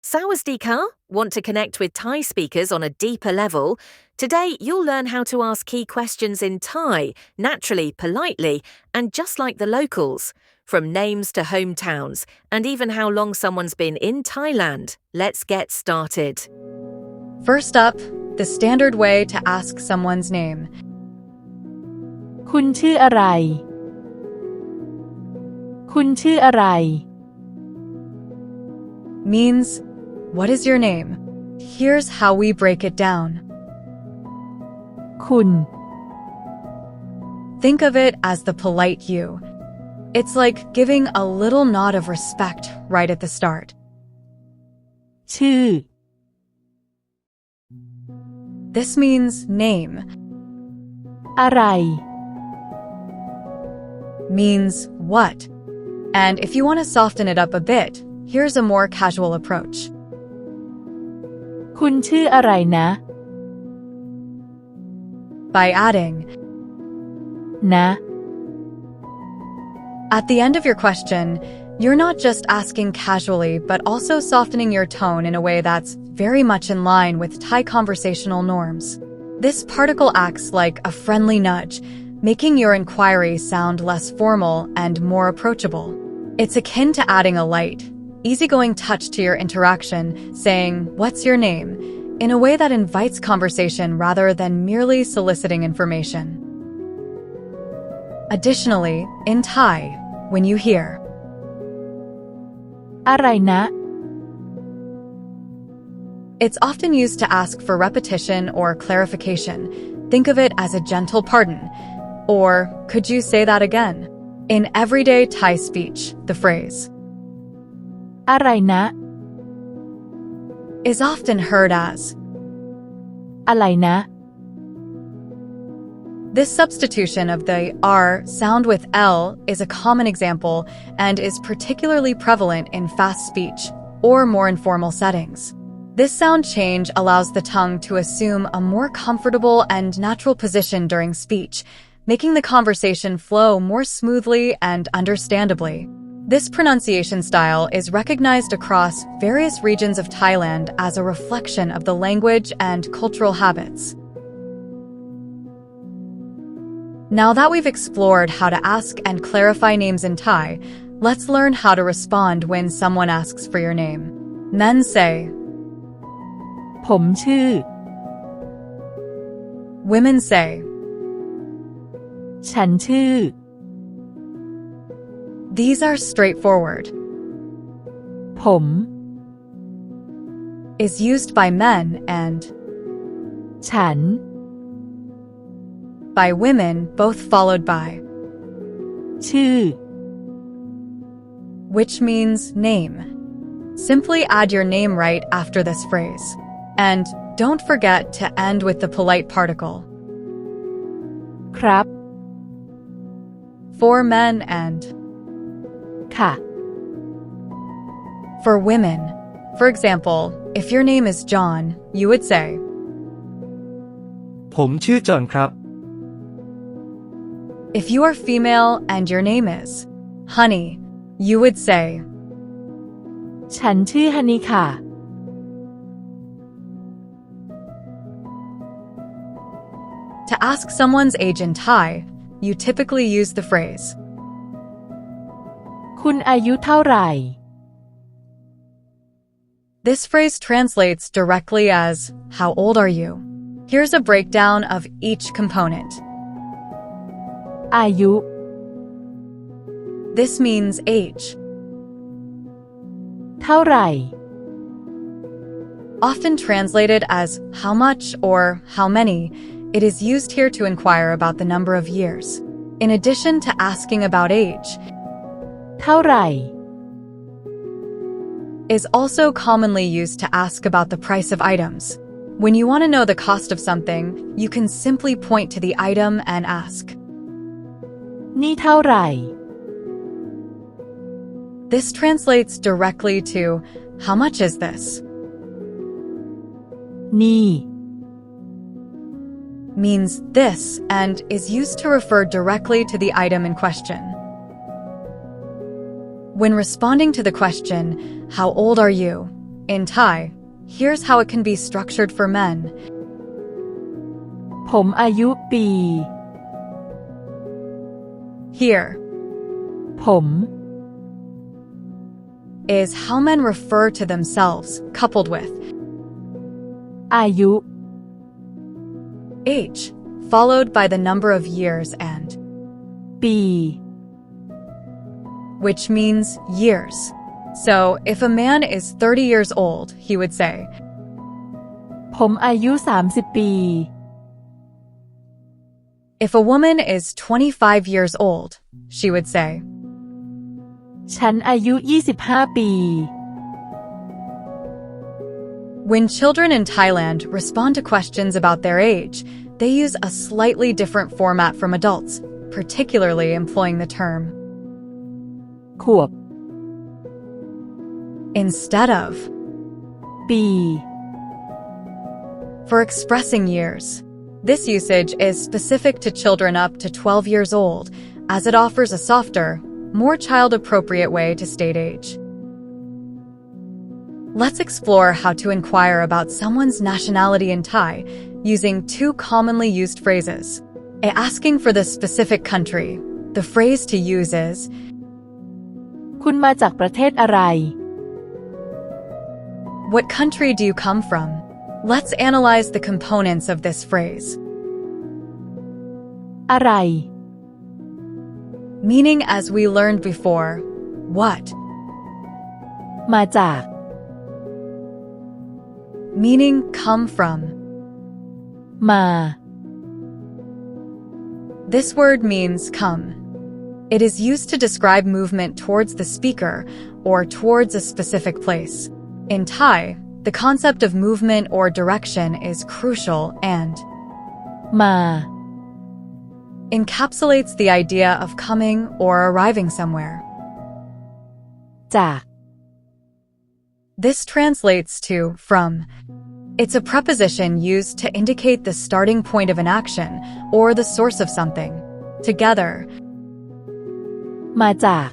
Sawadee-ka? Want to connect with Thai speakers on a deeper level? Today, you'll learn how to ask key questions in Thai, naturally, politely, and just like the locals. From names to hometowns, and even how long someone's been in Thailand. Let's get started. First up, the standard way to ask someone's name. คุณชื่ออะไร คุณชื่ออะไร means, what is your name? Here's how we break it down. คุณ Think of it as the polite you. It's like giving a little nod of respect right at the start. ชื่อ This means name, อะไร means what. And if you want to soften it up a bit, here's a more casual approach. คุณชื่ออะไรนะ By adding นะ at the end of your question, you're not just asking casually, but also softening your tone in a way that's very much in line with Thai conversational norms. This particle acts like a friendly nudge, making your inquiry sound less formal and more approachable. It's akin to adding a light, easygoing touch to your interaction, saying, "What's your name?" in a way that invites conversation rather than merely soliciting information. Additionally, in Thai, when you hear อะไรนะ it's often used to ask for repetition or clarification. Think of it as a gentle pardon. Or, could you say that again? In everyday Thai speech, the phrase อะไรนะ is often heard as อะไรนะ This substitution of the R sound with L is a common example and is particularly prevalent in fast speech or more informal settings. This sound change allows the tongue to assume a more comfortable and natural position during speech, making the conversation flow more smoothly and understandably. This pronunciation style is recognized across various regions of Thailand as a reflection of the language and cultural habits. Now that we've explored how to ask and clarify names in Thai, let's learn how to respond when someone asks for your name. Men say, ผมชื่อ women say, ฉันชื่อ these are straightforward. ผม Is used by men and ฉัน by women, both followed by ชื่อ which means name. Simply add your name right after this phrase. And don't forget to end with the polite particle. ครับ For men and ค่ะ for women. For example, if your name is John, you would say, ผมชื่อจอห์นครับ if you are female and your name is Honey, you would say, ฉันชื่อฮันนี่ค่ะ To ask someone's age in Thai, you typically use the phrase คุณอายุเท่าไหร่ This phrase translates directly as, how old are you? Here's a breakdown of each component. อายุ This means age. เท่าไหร่ Often translated as how much or how many, it is used here to inquire about the number of years. In addition to asking about age, เท่าไหร่ is also commonly used to ask about the price of items. When you want to know the cost of something, you can simply point to the item and ask. นี่เท่าไหร่ This translates directly to, how much is this? นี่ means this and is used to refer directly to the item in question. When responding to the question, "How old are you?" in Thai, here's how it can be structured for men. ผมอายุปี Here ผม is how men refer to themselves, coupled with อายุ age, followed by the number of years and ปี which means years. So, if a man is 30 years old, he would say, ผมอายุ30 ปี if a woman is 25 years old, she would say, ฉันอายุ25 ปี when children in Thailand respond to questions about their age, they use a slightly different format from adults, particularly employing the term ขวบ instead of ปี for expressing years. This usage is specific to children up to 12 years old, as it offers a softer, more child-appropriate way to state age. Let's explore how to inquire about someone's nationality in Thai using two commonly used phrases. Asking for the specific country, the phrase to use is คุณมาจากประเทศอะไร what country do you come from? Let's analyze the components of this phrase. อะไร Meaning, as we learned before, what? มาจาก Meaning, come from. มา This word means come. It is used to describe movement towards the speaker or towards a specific place. In Thai, the concept of movement or direction is crucial and มา encapsulates the idea of coming or arriving somewhere. จาก This translates to from. It's a preposition used to indicate the starting point of an action or the source of something. Together, มาจาก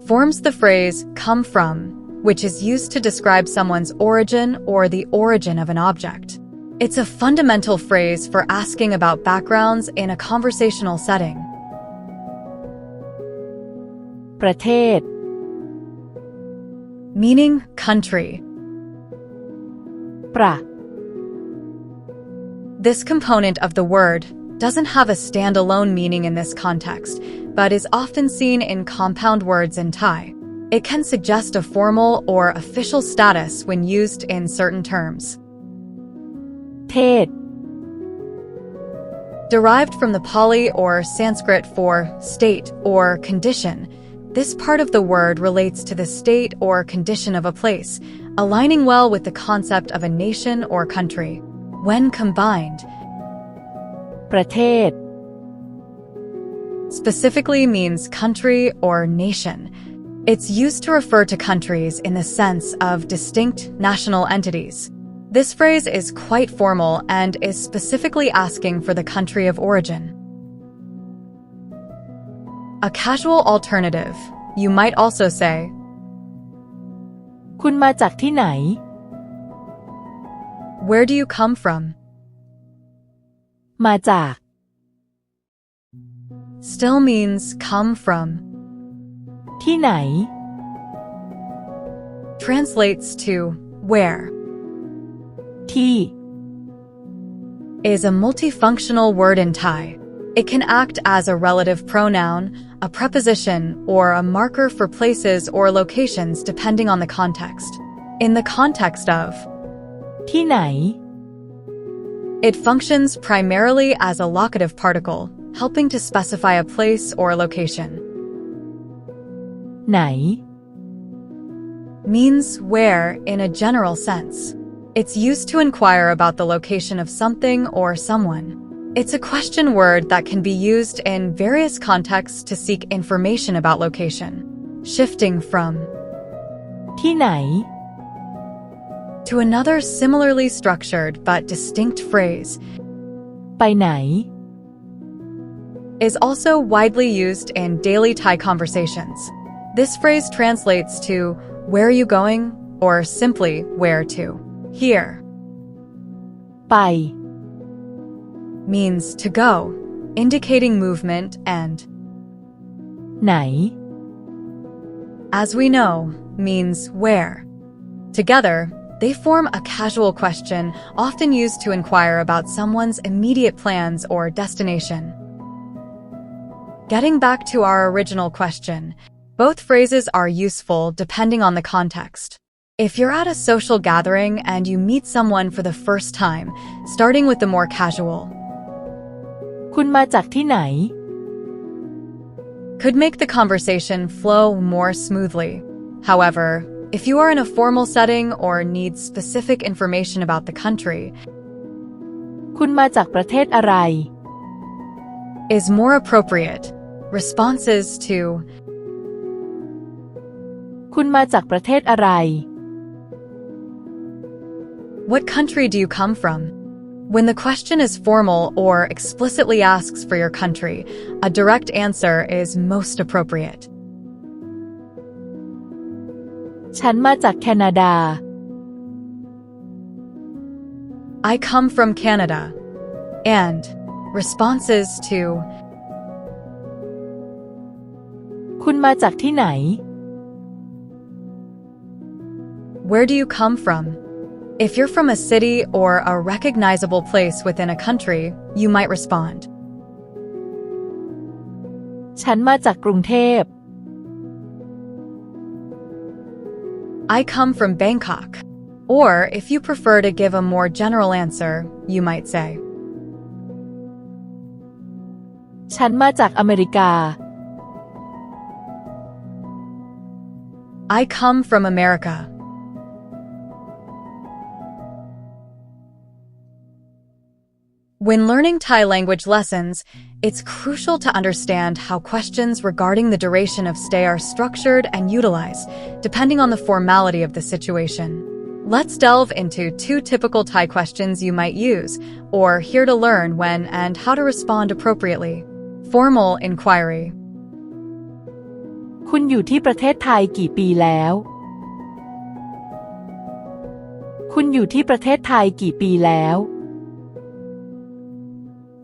forms the phrase come from, which is used to describe someone's origin or the origin of an object. It's a fundamental phrase for asking about backgrounds in a conversational setting. ประเทศ Meaning country. ประ This component of the word doesn't have a standalone meaning in this context, but is often seen in compound words in Thai. It can suggest a formal or official status when used in certain terms. เทศ Derived from the Pali or Sanskrit for state or condition, this part of the word relates to the state or condition of a place, aligning well with the concept of a nation or country. When combined, ประเทศ specifically means country or nation. It's used to refer to countries in the sense of distinct national entities. This phrase is quite formal and is specifically asking for the country of origin. A casual alternative, you might also say, คุณมาจากที่ไหน where do you come from? มาจาก Still means come from. ที่ไหน Translates to where. ที่ Is a multifunctional word in Thai. It can act as a relative pronoun, a preposition, or a marker for places or locations depending on the context. In the context of ที่ไหน it functions primarily as a locative particle, helping to specify a place or location. ไหน Means where in a general sense. It's used to inquire about the location of something or someone. It's a question word that can be used in various contexts to seek information about location. Shifting from ที่ไหน to another similarly structured but distinct phrase ไปไหน is also widely used in daily Thai conversations. This phrase translates to where are you going or simply where to. Here ไป means to go, indicating movement, and ไหน as we know means where. Together, they form a casual question often used to inquire about someone's immediate plans or destination. Getting back to our original question, both phrases are useful depending on the context. If you're at a social gathering and you meet someone for the first time, starting with the more casual คุณมาจากที่ไหน could make the conversation flow more smoothly. However, if you are in a formal setting or need specific information about the country, คุณมาจากประเทศอะไร is more appropriate. Responses to คุณมาจากประเทศอะไร what country do you come from? When the question is formal or explicitly asks for your country, a direct answer is most appropriate. ฉันมาจากแคนาดา I come from Canada. And responses to คุณมาจากที่ไหน where do you come from? If you're from a city or a recognizable place within a country, you might respond ฉันมาจากกรุงเทพ I come from Bangkok. Or if you prefer to give a more general answer, you might say ฉันมาจากอเมริกา I come from America. When learning Thai language lessons, it's crucial to understand how questions regarding the duration of stay are structured and utilized, depending on the formality of the situation. Let's delve into 2 typical Thai questions you might use, or hear to learn when and how to respond appropriately. Formal inquiry. คุณอยู่ที่ประเทศไทยกี่ปีแล้ว คุณอยู่ที่ประเทศไทยกี่ปีแล้ว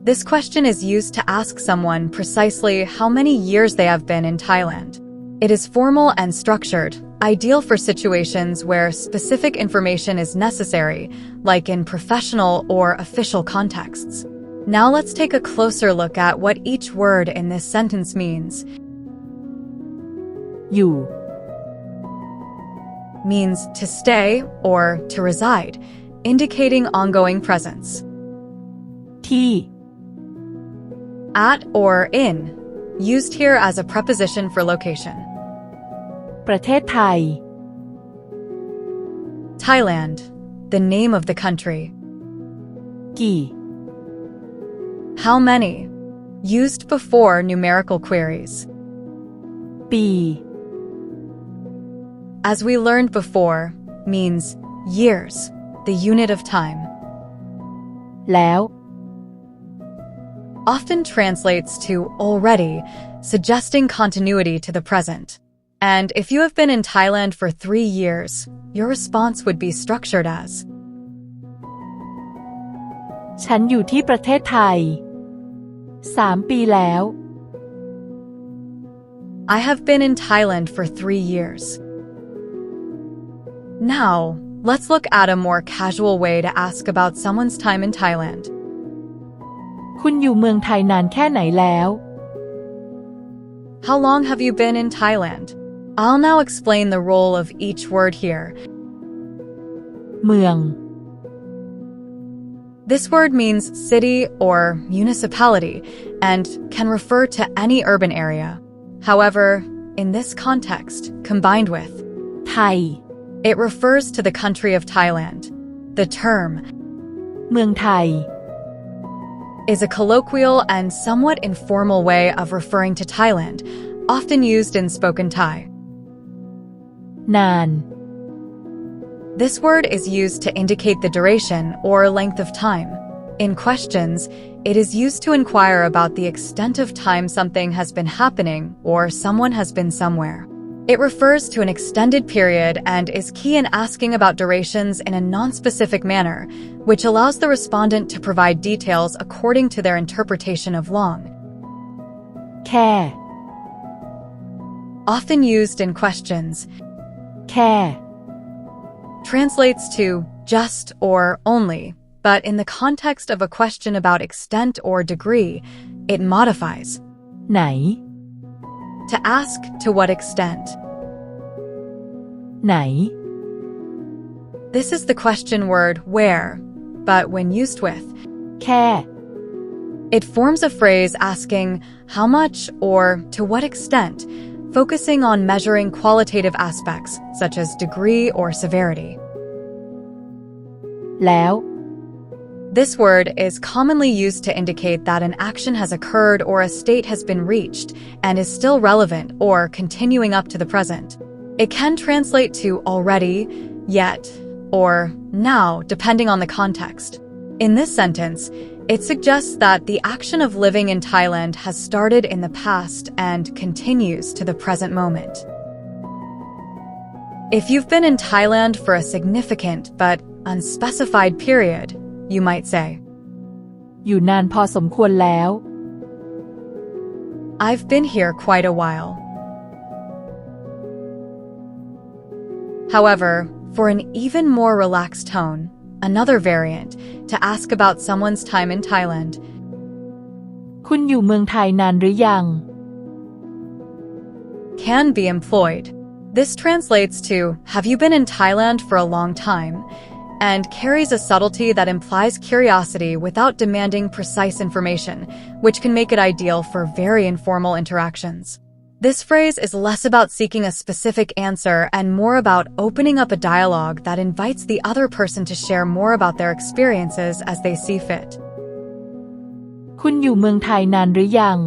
This question is used to ask someone precisely how many years they have been in Thailand. It is formal and structured, ideal for situations where specific information is necessary, like in professional or official contexts. Now let's take a closer look at what each word in this sentence means. อยู่ means to stay or to reside, indicating ongoing presence. ที่ At or in, used here as a preposition for location. ประเทศไทย Thailand, the name of the country. กี่ How many, used before numerical queries. ปี As we learned before, means years, the unit of time. แล้ว Often translates to already, suggesting continuity to the present. And if you have been in Thailand for 3 years, your response would be structured as ฉันอยู่ที่ประเทศไทย 3 ปีแล้ว I have been in Thailand for 3 years. Now, let's look at a more casual way to ask about someone's time in Thailand. คุณอยู่เมืองไทยนานแค่ไหนแล้ว How long have you been in Thailand? I'll now explain the role of each word here. เมือง This word means city or municipality and can refer to any urban area. However, in this context, combined with ไทย it refers to the country of Thailand. The term เมืองไทย is a colloquial and somewhat informal way of referring to Thailand, often used in spoken Thai. นาน This word is used to indicate the duration or length of time. In questions, it is used to inquire about the extent of time something has been happening or someone has been somewhere. It refers to an extended period and is key in asking about durations in a non-specific manner, which allows the respondent to provide details according to their interpretation of long. แค่ Often used in questions, แค่ translates to just or only, but in the context of a question about extent or degree, it modifies ไหน to ask to what extent. ไหน This is the question word where, but when used with, แค่ it forms a phrase asking how much or to what extent, focusing on measuring qualitative aspects such as degree or severity. แล้ว This word is commonly used to indicate that an action has occurred or a state has been reached and is still relevant or continuing up to the present. It can translate to already, yet, or now, depending on the context. In this sentence, it suggests that the action of living in Thailand has started in the past and continues to the present moment. If you've been in Thailand for a significant but unspecified period, you might say, อยู่นานพอสมควรแล้ว I've been here quite a while. However, for an even more relaxed tone, another variant, to ask about someone's time in Thailand, คุณอยู่เมืองไทยนานหรือยัง can be employed. This translates to, have you been in Thailand for a long time? And carries a subtlety that implies curiosity without demanding precise information, which can make it ideal for very informal interactions. This phrase is less about seeking a specific answer and more about opening up a dialogue that invites the other person to share more about their experiences as they see fit. คุณอยู่เมืองไทยนานหรือยัง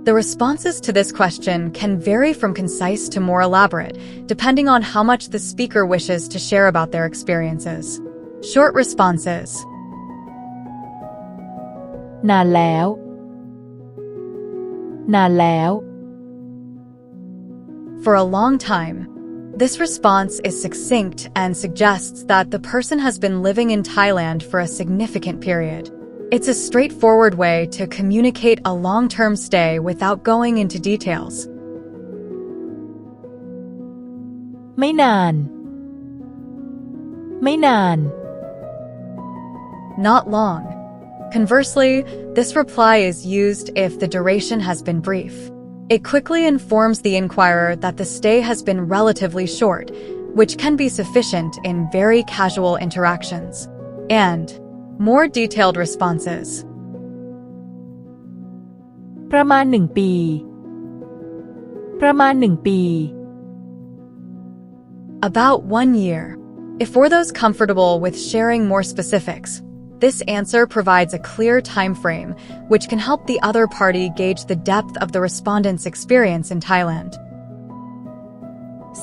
The responses to this question can vary from concise to more elaborate, depending on how much the speaker wishes to share about their experiences. Short responses: นานแล้ว นานแล้ว For a long time. This response is succinct and suggests that the person has been living in Thailand for a significant period. It's a straightforward way to communicate a long-term stay without going into details. ไม่นาน ไม่นาน Not long. Conversely, this reply is used if the duration has been brief. It quickly informs the inquirer that the stay has been relatively short, which can be sufficient in very casual interactions. And more detailed responses: ประมาณ1 ปี ประมาณ1 ปี about 1 year. If for those comfortable with sharing more specifics, this answer provides a clear time frame, which can help the other party gauge the depth of the respondent's experience in Thailand.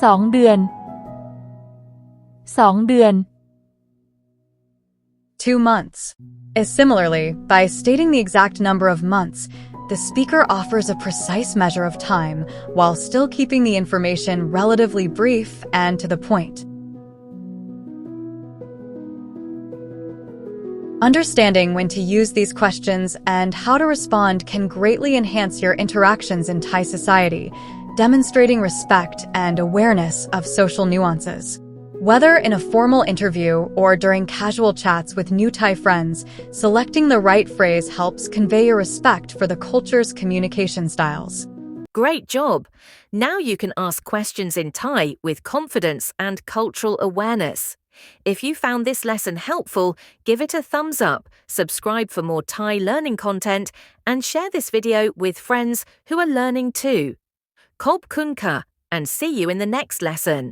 2 เดือน 2 เดือน 2 months. As similarly, by stating the exact number of months, the speaker offers a precise measure of time while still keeping the information relatively brief and to the point. Understanding when to use these questions and how to respond can greatly enhance your interactions in Thai society, demonstrating respect and awareness of social nuances. Whether in a formal interview or during casual chats with new Thai friends, selecting the right phrase helps convey your respect for the culture's communication styles. Great job! Now you can ask questions in Thai with confidence and cultural awareness. If you found this lesson helpful, give it a thumbs up, subscribe for more Thai learning content, and share this video with friends who are learning too. Khop kun ka, and see you in the next lesson.